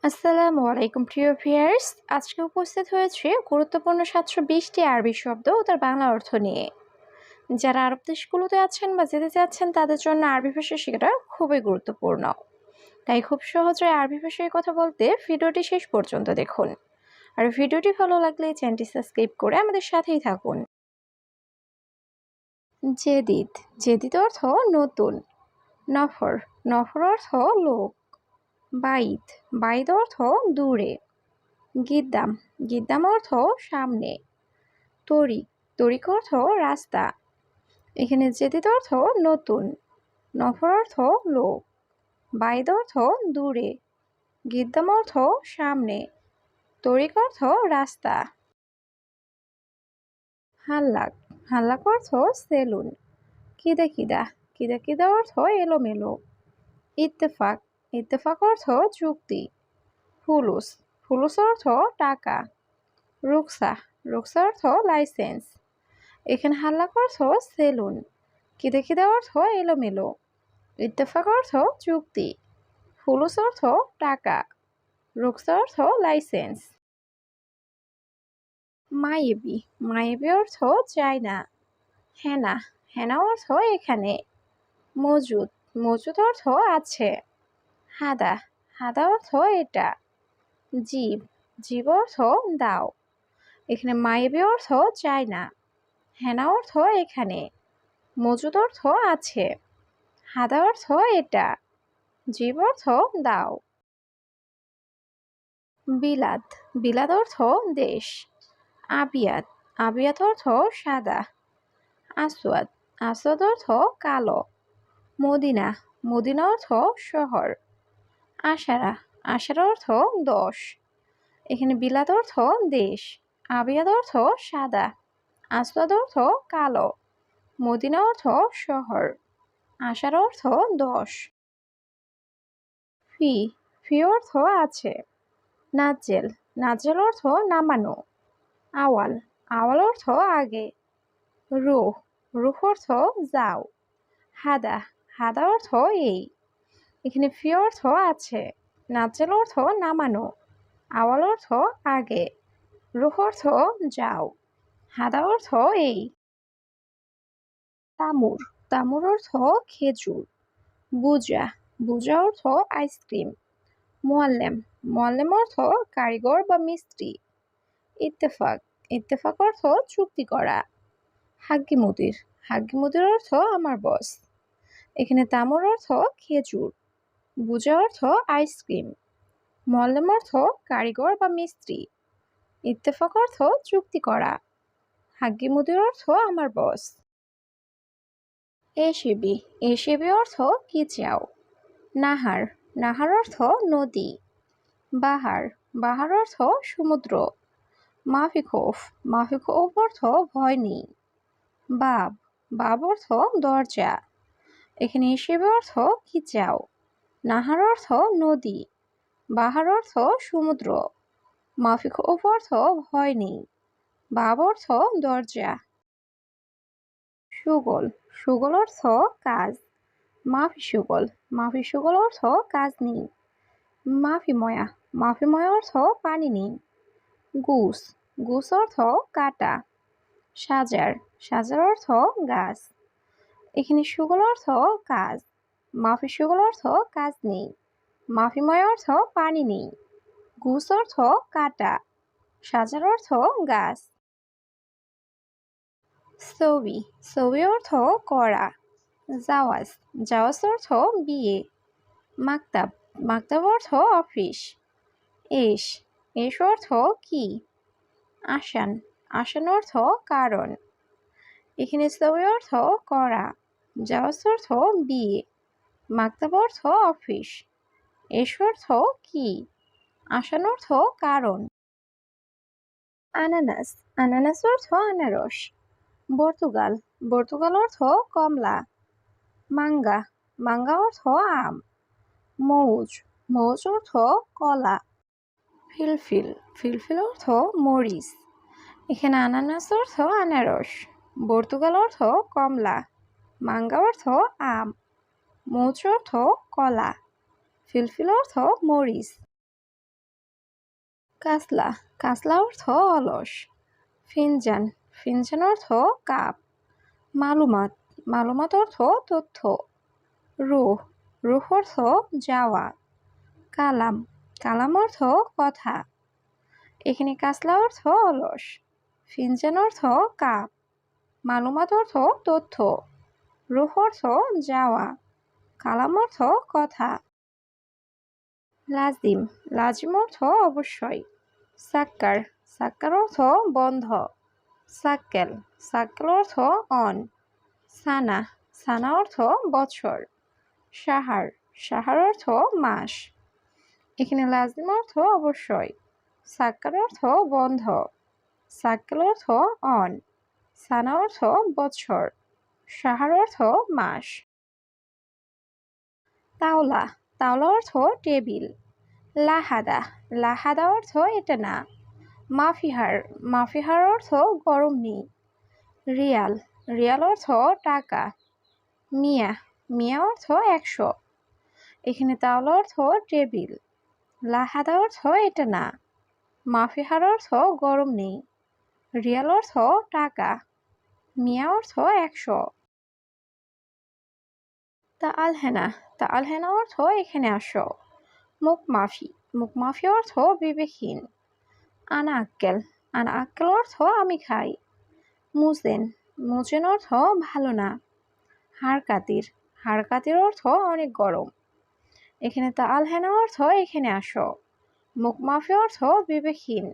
আসসালামু আলাইকুম প্রিয় ভিউয়ার্স। আজকে উপস্থিত হয়েছে গুরুত্বপূর্ণ 720টি আরবি শব্দ ও তার বাংলা অর্থ নিয়ে। যারা আরব দেশগুলোতে আছেন বা যেতে চাচ্ছেন তাদের জন্য আরবি ভাষা শেখাটা খুবই গুরুত্বপূর্ণ। তাই খুব সহজে আরবি ভাষায় কথা বলতে ভিডিওটি শেষ পর্যন্ত দেখুন। আর ভিডিওটি ভালো লাগলে চ্যানেলটি সাবস্ক্রাইব করে আমাদের সাথেই থাকুন। জেদিদ। জেদিদ অর্থ নতুন। নফর। নফর অর্থ লোক। বাইত। বাইত অর্থ দূরে। গিদ্দাম। গিদ্দাম অর্থ সামনে। তরিক। তরিক অর্থ রাস্তা। এখানে জেদিদ অর্থ নতুন। নফর অর্থ লোক। বাইদ অর্থ দূরে। গিদ্দাম অর্থ সামনে। তরিক অর্থ রাস্তা। হাল্লাক। হাল্লাক অর্থ সেলুন। কিদা কিদা। কিদা কিদা অর্থ এলোমেলো। ইত্তেফাক। ইত্তেফাক অর্থ চুক্তি। ফুলুস। ফুলুস অর্থ টাকা। রুকসা। রুকসা অর্থ লাইসেন্স। এখানে হাল্লাক অর্থ সেলুন। কিদা কিদা অর্থ এলোমেলো। ইত্তেফাক অর্থ চুক্তি। ফুলুস অর্থ টাকা। রুকসা অর্থ লাইসেন্স। মায়েবি। মায়েবি অর্থ চাই না। হেনা। হেনা অর্থ এখানে। মজুদ। মজুদ অর্থ আছে। হাদা। হাদা অর্থ এটা। জীব। জীব অর্থ দাও। এখানে মায়েবি অর্থ চাই না। হেনা অর্থ এখানে। মজুদ অর্থ আছে। হাদা অর্থ এটা। জীব অর্থ দাও। বিলাদ। বিলাদ অর্থ দেশ। আবিয়াত। আবিয়াত অর্থ সাদা। আসওয়াদ। আসওয়াদ অর্থ কালো। মদিনা। মদিনা অর্থ শহর। আশারা। আশারা অর্থ 10। এখানে বিলাদ অর্থ দেশ। আবিয়াদ অর্থ সাদা। আসওয়াদ অর্থ কালো। মদিনা অর্থ শহর। আশারা অর্থ 10। ফি। ফি অর্থ আছে। নাজেল। নাজেল অর্থ নামানো। আওয়াল। আওয়াল অর্থ আগে। রুহ। রুহ অর্থ যাও। হাদা। হাদা অর্থ এই। এখানে ফি অর্থ আছে। নাজেল অর্থ নামানো। আওয়াল অর্থ আগে। রুহ অর্থ যাও। হাদা অর্থ এই। তামুর। তামুর অর্থ খেজুর। বুজা। বুজা অর্থ আইসক্রিম। মোয়াল্লেম। মোয়াল্লেম অর্থ কারিগর বা মিস্ত্রি। ইত্তেফাক। ইত্তেফাক অর্থ চুক্তি করা। হাগ্গি মুদির। হাগ্গি মুদির অর্থ আমার বস। এখানে তামুর অর্থ খেজুর। বুজা অর্থ আইসক্রিম। মোয়াল্লেম অর্থ কারিগর বা মিস্ত্রি। ইত্তেফাক অর্থ চুক্তি করা। হাগ্গি মুদির অর্থ আমার বস। এসিবি। এসিবি অর্থ কি চাও। নাহার। নাহার অর্থ নদী। বাহার। বাহার অর্থ সমুদ্র। মাফি খৌফ। মাফি খৌফ অর্থ ভয় নেই। বাব। বাব অর্থ দরজা। এখানে হিসেবে অর্থ কি চাও। নাহার অর্থ নদী। বাহার অর্থ সমুদ্র। মাফি খৌফ অর্থ ভয় নেই। বাব অর্থ দরজা। সুগল। সুগল অর্থ কাজ। মাফি সুগল। মাফি সুগল অর্থ কাজ নেই। মাফি ময়া। মাফি ময়া অর্থ পানি নেই। গুস। গুস অর্থ কাটা। সাজার। সাজার অর্থ গাছ। এখানে সুগল অর্থ কাজ। মাফি সুগল অর্থ কাজ নেই। মাফিময় অর্থ পানি নেই। গুস অর্থ কাটা। সাজার অর্থ গাছ। সবি। সবি অর্থ করা। জাওয়াজ। জাওয়াজ অর্থ বিয়ে। মাকতাব। মাকতাব অর্থ অফিস। এস। এস অর্থ কি। আসান। আসান অর্থ কারণ। এখানে সবি অর্থ করা। জাওয়াজ অর্থ বিয়ে। মাকতাব অর্থ অফিস। এস অর্থ কি। আসান অর্থ কারণ। আনানাস। আনানাস অর্থ আনারস। পর্তুগাল। পর্তুগাল অর্থ কমলা। মাঙ্গা। মাঙ্গা অর্থ আম। মৌজ। মৌজ অর্থ কলা। ফিলফিল। ফিলফিল অর্থ মরিচ। এখানে আনানাস অর্থ আনারস। পর্তুগাল অর্থ কমলা। মাঙ্গা অর্থ আম। মৌজ অর্থ কলা। ফিলফিল অর্থ মরিচ। কাসলা, কাসলা অর্থ অলস। ফিনজান, ফিনজান অর্থ কাপ। মালুমাত, মালুমাত অর্থ তথ্য। রুহ, রুহ অর্থ যাওয়া। কালাম, কালাম অর্থ কথা। এখানে কাসলা অর্থ অলস, ফিনজান অর্থ কাপ, মালুমাত অর্থ তথ্য, রুহ অর্থ যাওয়া, কালাম অর্থ কথা। লাজিম, লাজিম অর্থ অবশ্যই। সাক্কার, সাক্কার অর্থ বন্ধ। সাক্কেল, সাক্কেল অর্থ অন। সানা, সানা অর্থ বছর। সাহার, সাহার অর্থ মাস। এখানে লাজিম অর্থ অবশ্যই, সাক্কার অর্থ বন্ধ, সাক্কেল অর্থ অন, সানা অর্থ বছর, সাহার অর্থ মাস। তাওলা, তাওলা অর্থ টেবিল। লাহাদা, লাহাদা অর্থ এটা না। মাফিহার, মাফিহার অর্থ গরম নেই। রিয়াল, রিয়াল অর্থ টাকা। মিয়া, মিয়া অর্থ 100। এখানে তাওলা অর্থ টেবিল, লাহাদা অর্থ এটা না, মাফিহার অর্থ গরম নেই, রিয়াল অর্থ টাকা, মিয়া অর্থ 100। তা আলহেনা, তা আলহেনা অর্থ এখানে আসো। মুখ মাফি, মুখ মাফি অর্থ বিবেকহীন। আনা আক্কেল, আনা আক্কেল অর্থ আমি খাই। মুজেন, মুজেন অর্থ ভালো না। হাড়কাতির, হাড়কাতির অর্থ অনেক গরম। এখানে তা আলহেনা অর্থ এখানে আসো। মুখ মাফি অর্থ বিবেকহীন।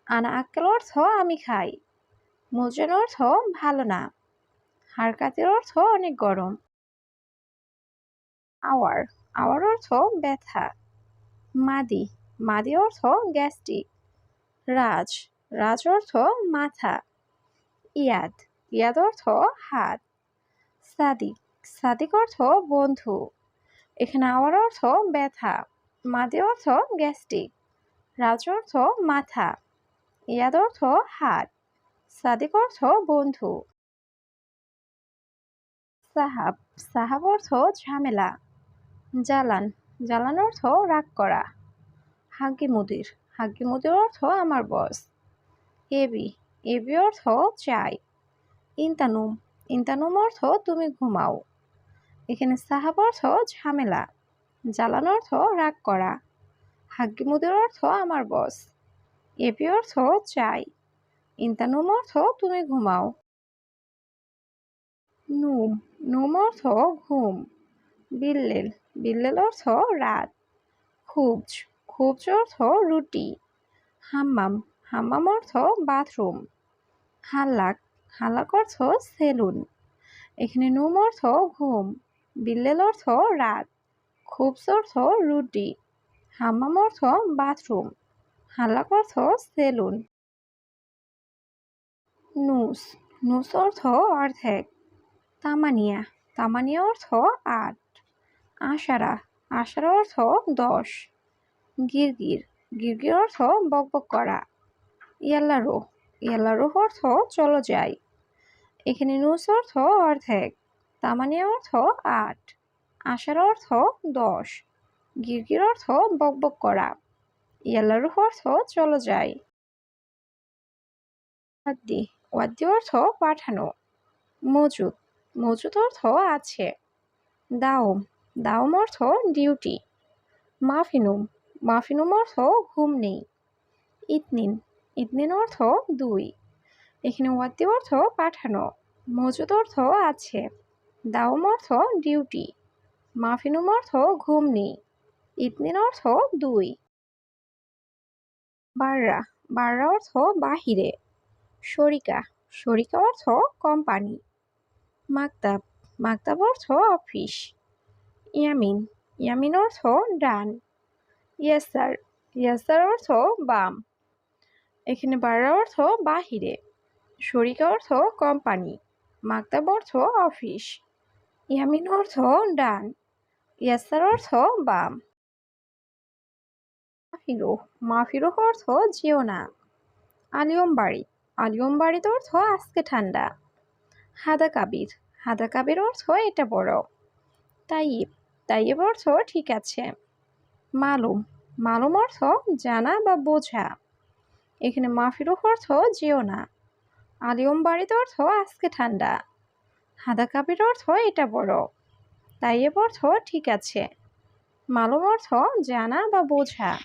আনা আক্কেল অর্থ আমি খাই। মুজেন অর্থ ভালো না। হাড়কাতির অর্থ অনেক গরম। আওয়ার, আওয়ার অর্থ ব্যথা। মাদি, মাদি অর্থ গ্যাস্ট্রিক। রাজ, রাজ অর্থ মাথা। ইয়াদ, ইয়াদ অর্থ হাত। সাদিক, সাদিক অর্থ বন্ধু। এখানে আওয়ার অর্থ ব্যথা, মাদি অর্থ গ্যাস্ট্রিক, রাজ অর্থ মাথা, ইয়াদ অর্থ হাত, সাদিক অর্থ বন্ধু। সাহাব, সাহাব অর্থ ঝামেলা। জালান, জালান অর্থ রাগ করা। হাগ্গি মুদির, হাগ্গি মুদির অর্থ আমার বস। এবি, এবি অর্থ চাই। ইন্তানুম, ইন্তানুম অর্থ তুমি ঘুমাও। এখানে সাহাব অর্থ ঝামেলা, জালান অর্থ রাগ করা, হাগ্গি মুদির অর্থ আমার বস, এবি অর্থ চাই, ইন্তানুম অর্থ তুমি ঘুমাও। নুম, নুম অর্থ ঘুম। বিল্লেল, বিল্লেল অর্থ রাত। খুবজ, খুবজ অর্থ রুটি। হাম্মাম, হাম্মাম অর্থ বাথরুম। হাল্লাক, হাল্লাক অর্থ সেলুন। এখানে নুম অর্থ ঘুম, বিল্লেল অর্থ রাত, খুবজ অর্থ রুটি, হাম্মাম অর্থ বাথরুম, হাল্লাক অর্থ সেলুন। নুস, নুস অর্থ অর্ধেক। তামানিয়া, তামানিয়া অর্থ 8। আশারা, আশারা অর্থ 10। গিরগির, গিরগির অর্থ বকবক করা। ইয়াল্লারো, ইয়াল্লারো অর্থ চলো যাই। এখানে নুস অর্থ অর্ধেক, তামানিয়া অর্থ 8, আশার অর্থ 10, গিরগির অর্থ বকবক করা, ইয়াল্লারো অর্থ চলো যাই। ওয়াদ্দি, ওয়াদ্দি অর্থ পাঠানো। মজুদ, মজুদ অর্থ আছে। দাওম, দাওম অর্থ ডিউটি। মাফিনুম, মাফিনুম অর্থ ঘুম নেই। ইতনিন, ইতনিন অর্থ 2। এখানে ওয়াদ্দি অর্থ পাঠানো, মজুদ অর্থ আছে, দাওম অর্থ ডিউটি, মাফিনুম অর্থ ঘুম নেই, ইতনিন অর্থ 2। বাররা, বাররা অর্থ বাহিরে। শরিকা, শরিকা অর্থ কোম্পানি। মাকতাব, মাকতাব অর্থ অফিস। ইয়ামিন, ইয়ামিন অর্থ ডান। ইয়াসার, ইয়াসার অর্থ বাম। এখানে বাররা অর্থ বাহিরে, শরিকা অর্থ কোম্পানি, মাকতাব অর্থ অফিস, ইয়ামিন অর্থ ডান, ইয়াসার অর্থ বাম। মাফিরো, মাফিরো অর্থ যেও না। আলিয়ম বাড়ি, আলিয়ম বাড়িতে অর্থ আজকে ঠান্ডা। হাদা কাবির, হাদা কাবির অর্থ এটা বড়। তাইব, তাইব অর্থ ঠিক আছে। মালুম, মালুম অর্থ জানা বা বোঝা। এখানে মাফিরুহ অর্থ যেও না। আলিয়ম বাড়িতে অর্থ আজকে ঠান্ডা। হাদা কাবির অর্থ এটা বড়। তাইয়েব অর্থ ঠিক আছে। মালুম অর্থ জানা বা বোঝা।